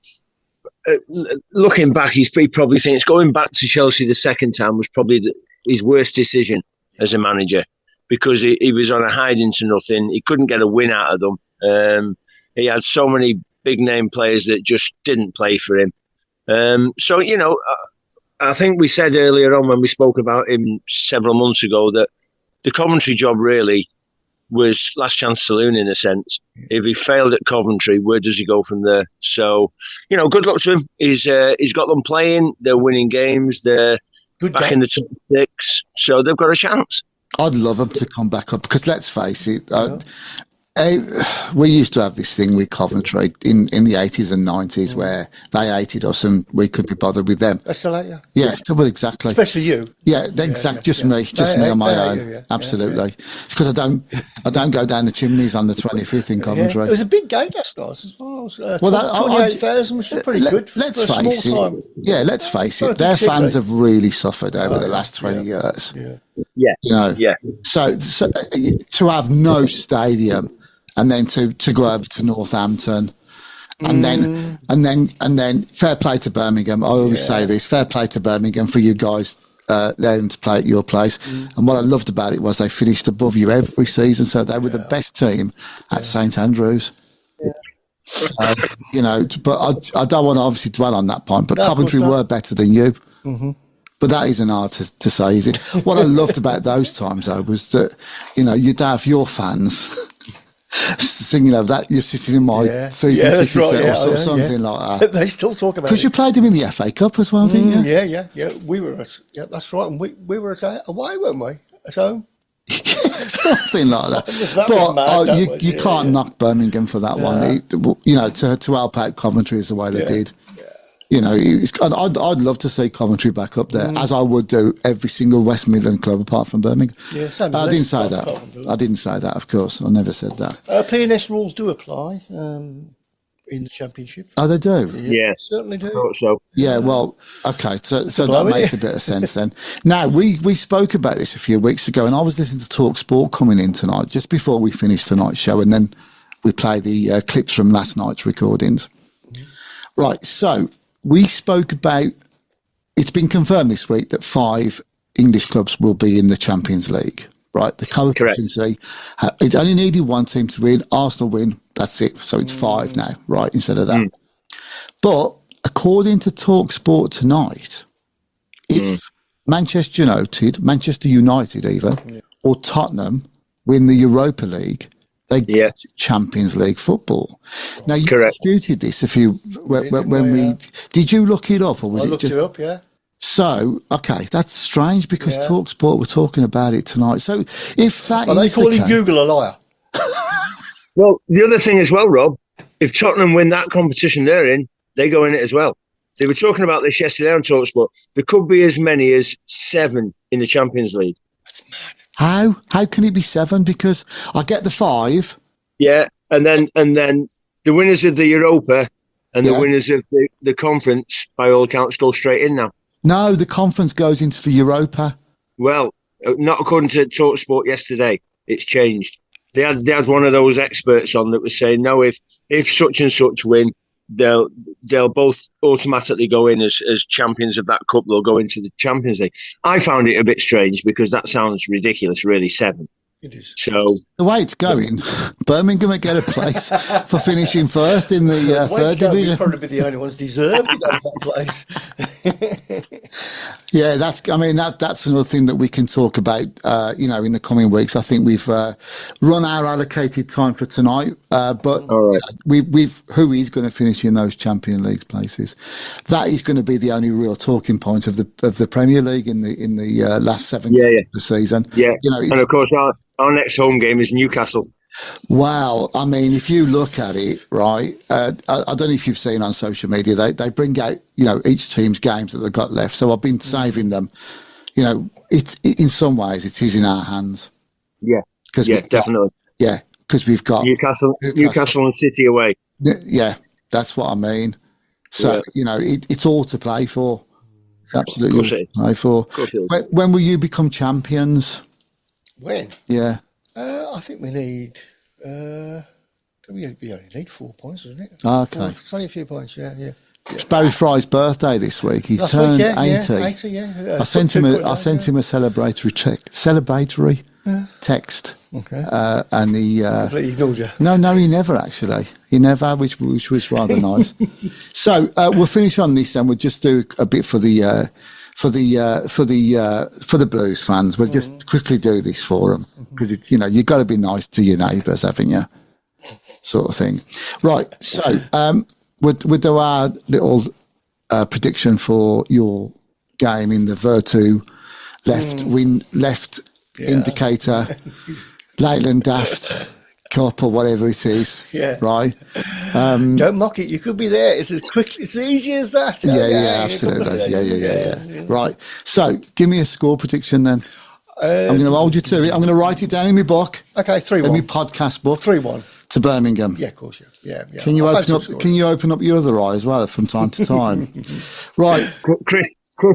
Looking back, he probably thinks going back to Chelsea the second time was probably his worst decision as a manager, because he was on a hiding to nothing. He couldn't get a win out of them. He had so many big name players that just didn't play for him. So I think we said earlier on when we spoke about him several months ago that the Coventry job really was last chance saloon in a sense. If he failed at Coventry, where does he go from there? So, good luck to him. He's got them playing. They're winning games. They're back in the top 6. So they've got a chance. I'd love him to come back up because let's face it, We used to have this thing with Coventry in the 80s and 90s where they hated us and we couldn't be bothered with them. They still hate you? Yeah, well, exactly. Especially you. Yeah, exactly. Just me on my own. Absolutely. It's because I don't go down the chimneys on the 25th in Coventry. It was a big game last night as well. 28,000, which is pretty good for a small time. Yeah, let's face it. Their fans have really suffered over the last 20 years. Yeah. You know. Yeah. So to have no stadium and then to go over to Northampton and then fair play to Birmingham. I always say this, fair play to Birmingham for you guys letting to play at your place. And what I loved about it was they finished above you every season, so they were the best team at St Andrews. You know, but I don't want to obviously dwell on that point, but Coventry were better than you. But that isn't hard to say, is it? What I loved about those times, though, was that, you know, you'd have your fans singing of that. You're sitting in my season that's right, or something like that. They still talk about it. Because you played him in the FA Cup as well, didn't you? Yeah. We were that's right. And we were away, weren't we? At home? Something like that. But you can't knock Birmingham for that one. You know, to help out Coventry is the way they did. You know, I'd love to see Coventry back up there, as I would do every single West Midland club apart from Birmingham. Yeah, I didn't say that. I didn't say that, of course. I never said that. P&S rules do apply in the Championship. Oh, they do? Yeah. Certainly do. I thought so. Yeah, well, okay, so that makes a bit of sense then. Now, we spoke about this a few weeks ago, and I was listening to Talk Sport coming in tonight, just before we finished tonight's show, and then we play the clips from last night's recordings. Right, so we spoke about, it's been confirmed this week that 5 English clubs will be in the Champions League, right? The coefficiency, it's only needed one team to win. Arsenal win, that's it. So it's 5 now, right, instead of that. But according to Talk Sport tonight, if Manchester United even, or Tottenham win the Europa League, they get Champions League football. Now, you disputed this when we... Did you look it up? Or was I looked it up, yeah. So, okay, that's strange because TalkSport were talking about it tonight. So, if that Are they calling Google a liar? Well, the other thing as well, Rob, if Tottenham win that competition they're in, they go in it as well. They were talking about this yesterday on TalkSport. There could be as many as 7 in the Champions League. That's mad. How can it be 7? Because I get the 5. Yeah, and then the winners of the Europa and the winners of the conference, by all accounts, go straight in now. No, the conference goes into the Europa. Well, not according to TalkSport yesterday. It's changed. They had one of those experts on that was saying, no, if such and such win, they'll both automatically go in as champions of that cup. They'll go into the Champions League. I found it a bit strange because that sounds ridiculous, really, 7. It is. So the way it's going, Birmingham will get a place for finishing first in the third division. We'll probably be the only ones deserved to go to that place. Yeah, that's another thing that we can talk about, in the coming weeks. I think we've run our allocated time for tonight, but we've who is going to finish in those Champions League places. That is going to be the only real talking point of the Premier League in the last 7 games of the season. Yeah, and of course our next home game is Newcastle. Wow. I mean, if you look at it, right, I don't know if you've seen on social media, they bring out, each team's games that they've got left. So I've been saving them. In some ways, it is in our hands. Yeah. Definitely. Yeah, because we've got Newcastle and City away. Yeah, that's what I mean. So, it's all to play for. It's absolutely all to play for. When will you become champions? When? Yeah. I think we need... we only need 4 points, isn't it? Okay. It's only a few points, yeah. It's Barry Fry's birthday this week. He turned 80. 80, yeah. I sent him a celebratory text. Okay. And he completely ignored you. No, he never actually. He never, which was rather nice. So we'll finish on this, and we'll just do a bit for the Blues fans. We'll just quickly do this for them because you've got to be nice to your neighbours, haven't you? Sort of thing. Right. So we'll do our little prediction for your game in the Virtu left indicator, Leyland Daft Cup or whatever it is. Yeah. Right. Don't mock it. You could be there. It's as easy as that. Yeah, absolutely. Yeah. Right. So, give me a score prediction then. I'm going to hold you to it. I'm going to write it down in my book. Okay, 3-1. In my podcast book. 3-1 to Birmingham. Yeah, of course. Yeah. Can you open up your other eye as well from time to time? Right, Chris.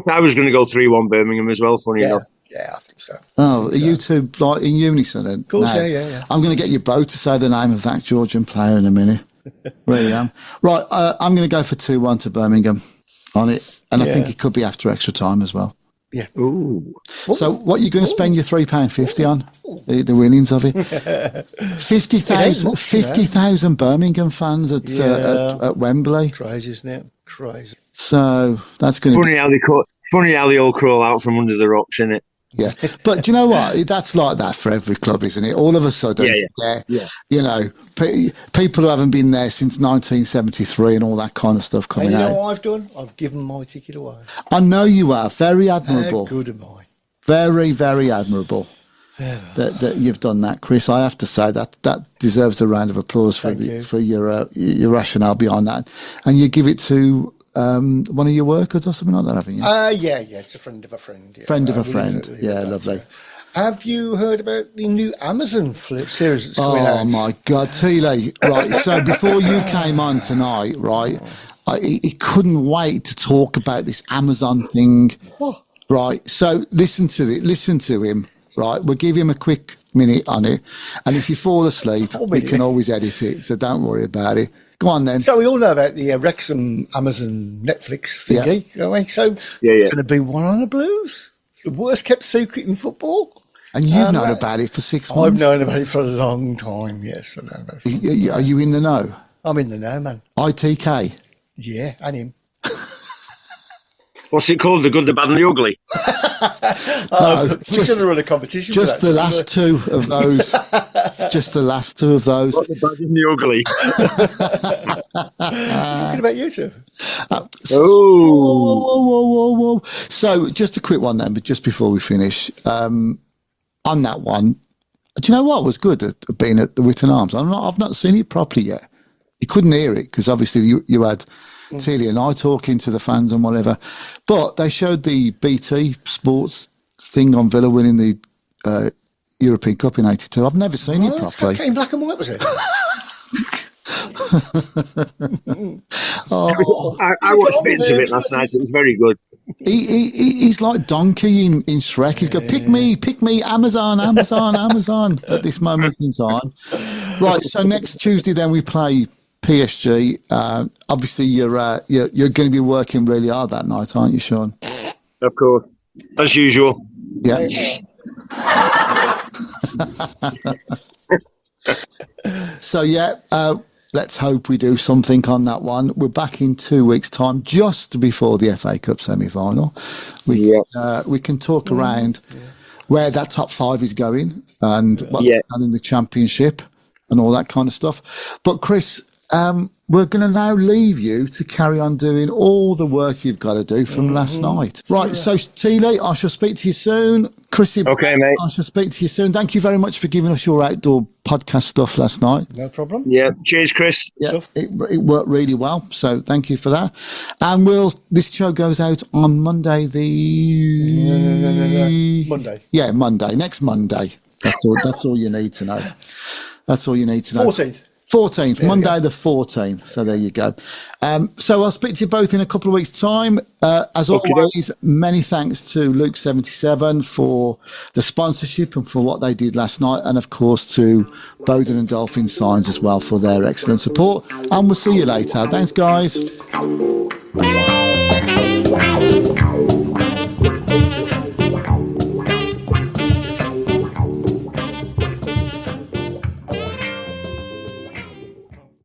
I was going to go 3-1 Birmingham as well. Funny enough. Yeah, I think so. Are you two like in unison then? Of course, no. Yeah. I'm going to get you both to say the name of that Georgian player in a minute. Really am. Right, I'm going to go for 2-1 to Birmingham on it, and I think it could be after extra time as well. Yeah. Ooh. So what are you going to spend your £3.50 on? The winnings of it? 50,000 Birmingham fans at Wembley. Crazy, isn't it? Crazy. So that's going to be... Funny how they all crawl out from under the rocks, isn't it? Yeah, but do you know what? That's like that for every club, isn't it? All of a sudden, you know, people who haven't been there since 1973 and all that kind of stuff coming out. And you know what I've done? I've given my ticket away. I know you are. Very admirable. How good am I? Very, very admirable that you've done that, Chris. I have to say that deserves a round of applause for your rationale behind that. And you give it to... one of your workers or something like that, haven't you? Yeah, it's a friend of a friend. Yeah. Friend of a friend. Lovely. Have you heard about the new Amazon flip series that's coming out? Oh my God, Teale. Right, so before you came on tonight, right, he couldn't wait to talk about this Amazon thing. What? Right, so listen to him, right, we'll give him a quick minute on it, and if you fall asleep, we can always edit it, so don't worry about it. Go on then. So we all know about the Wrexham Amazon Netflix thingy, you know what I mean? So it's going to be one on the Blues. It's the worst kept secret in football. And you've known about it for 6 months? I've known about it for a long time, yes. I know about it. Are you in the know? I'm in the know, man. ITK? Yeah, and him. What's it called? The Good, the Bad and the Ugly? We should have run a competition. Just the last two of those. Just the last two of those. What, the Bad and the Ugly? Talking about you two. Whoa. So, just a quick one then, but just before we finish, on that one, do you know what was good at being at the Witton Arms? I've not seen it properly yet. You couldn't hear it because obviously you had Teale and I talking to the fans and whatever, but they showed the BT Sports thing on Villa winning the European Cup in '82. I've never seen it properly. In black and white, was it? I watched bits of it last night. It was very good. He's like Donkey in Shrek. He's going, pick me, Amazon at this moment in time. Right, so next Tuesday then we play PSG. Obviously you're going to be working really hard that night, aren't you, Shaun? Of course, as usual. Yeah. So let's hope we do something on that one. We're back in 2 weeks' time, just before the FA Cup semi-final. We can talk around where that top five is going and what's going on in the Championship and all that kind of stuff. But Chris, we're going to now leave you to carry on doing all the work you've got to do from last night. Right, so Teale, I shall speak to you soon. Chrissy, okay, mate. I shall speak to you soon. Thank you very much for giving us your outdoor podcast stuff last night. No problem. Yeah, cheers, Chris. Yeah, it worked really well, so thank you for that. And this show goes out on Monday Monday. Yeah, Monday. Next Monday. That's all you need to know. That's all you need to know. 14th, Monday the 14th. So there you go. So I'll speak to you both in a couple of weeks' time. As always, many thanks to Luke77 for the sponsorship and for what they did last night. And of course to Bowden and Dolphin Signs as well for their excellent support. And we'll see you later. Thanks, guys.